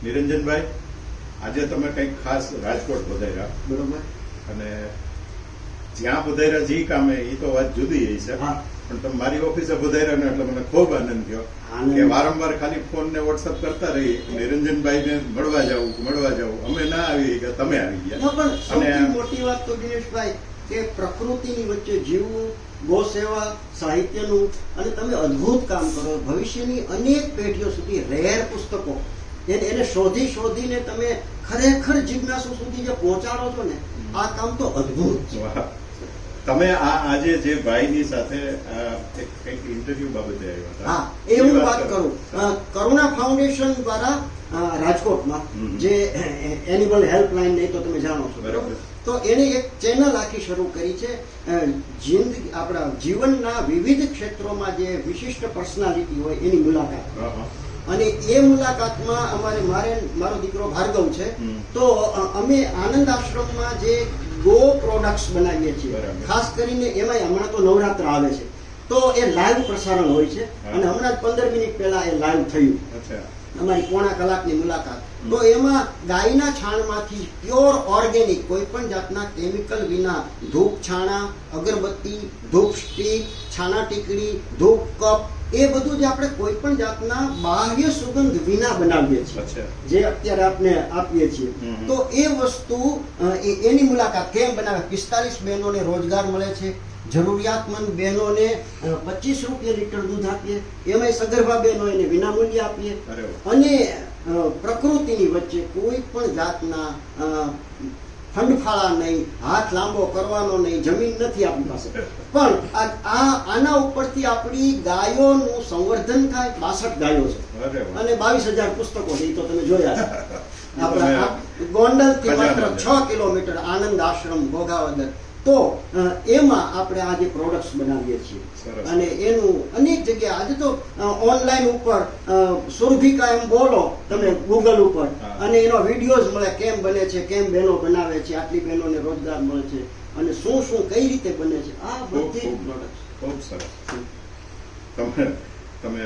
નિરંજનભાઈ, આજે તમે કંઈક ખાસ રાજકોટ પધાર્યા, બરોબર. અને જ્યાં પધાર્યા જે કામે એ તો વાત જુદી છે, પણ તમે મારી ઓફિસે પધાર્યા ને એટલે મને ખૂબ આનંદ થયો કે વારંવાર ખાલી ફોન ને વોટ્સઅપ કરતા રહી નિરંજનભાઈ ને મળવા જાવું અમે ના આવી કે તમે આવી ગયા. પણ સૌથી મોટી વાત તો દિનેશભાઈ કે પ્રકૃતિની વચ્ચે જીવવું, ગૌ સેવા, સાહિત્યનું, અને તમે અદ્ભુત કામ કરો. ભવિષ્યની અનેક પેઢીઓ સુધી રેર પુસ્તકો એને શોધીને તમે ખરેખર જિજ્ઞાસુ સુધી જે પહોંચાડો છો ને, આ કામ તો અદ્ભુત છે. તમે આજે જે ભાઈની સાથે એક ઇન્ટરવ્યુ બાબતે આવ્યા હતા, હા, એ હું વાત કરું. કરુણા ફાઉન્ડેશન દ્વારા રાજકોટમાં જે એનિમલ હેલ્પલાઇન, નહીં તો તમે જાણો છો, બરાબર, તો એને એક ચેનલ આખી શરૂ કરી છે. જિંદગી, આપણા જીવનના વિવિધ ક્ષેત્રોમાં જે વિશિષ્ટ પર્સનાલિટી હોય એની મુલાકાત, અને એ મુલાકાતમાં મારો દીકરો ભાર્ગવ છે, તો અમે આનંદ આશ્રમમાં જે ગો પ્રોડક્ટ્સ બનાવીએ છીએ, ખાસ કરીને એમાં હમણાં તો નવરાત્ર આવે છે તો એ લાઈવ પ્રસારણ હોય છે, અને હમણાં જ 15 મિનિટ પહેલા એ લાઈવ થયું, અમારી પોણા કલાકની મુલાકાત. તો એમાં ગાયના છાણમાંથી પ્યોર ઓર્ગેનિક, કોઈ પણ જાતના કેમિકલ વિના ધૂપ છાણા, અગરબત્તી, ધૂપ સ્ટીક, છાના ટીકડી, ધૂપ કપ, એ બધું જે આપણે કોઈ પણ જાતના બાહ્ય સુગંધ વિના બનાવીએ છીએ, જે અત્યારે આપણે આપીએ છીએ. તો એ વસ્તુ, એની મુલાકાત કેમ બનાવે. 45 બહેનોને રોજગાર મળે છે, જરૂરિયાતમંદ બહેનોને 25 રૂપિયા લીટર દૂધ આપીએ, એમાં સગર્ભા બહેનો એને વિનામૂલ્ય આપીએ, અને પ્રકૃતિની વચ્ચે કોઈ પણ જાતના ફંડફાળા નહીં, હાથ લાંબો કરવાનો નહીં, જમીન નથી આપણી પાસે, પણ આના ઉપરથી આપણી ગાયોનું સંવર્ધન થાય. 62 ગાયો છે અને 22,000 પુસ્તકો છે, એ તો તમે જોયા છે. આપણા ગોંડલ થી માત્ર 6 કિલોમીટર આનંદ આશ્રમ ઘોઘાવદર. તો એમાં આપણે આજે પ્રોડક્ટ્સ બનાવીએ છીએ, અને એનું અનેક જગ્યાએ આજે તો ઓનલાઈન ઉપર સુરભિકા એમ બોલો તમે ગૂગલ ઉપર, અને એનો વિડીયોઝ મળે, કેમ બને છે, કેમ બહેનો બનાવે છે, આટલી બહેનોને રોજગાર મળે છે, અને શું કઈ રીતે બને છે, આ બધી પ્રોડક્ટ્સ. ખૂબ સરસ. તમે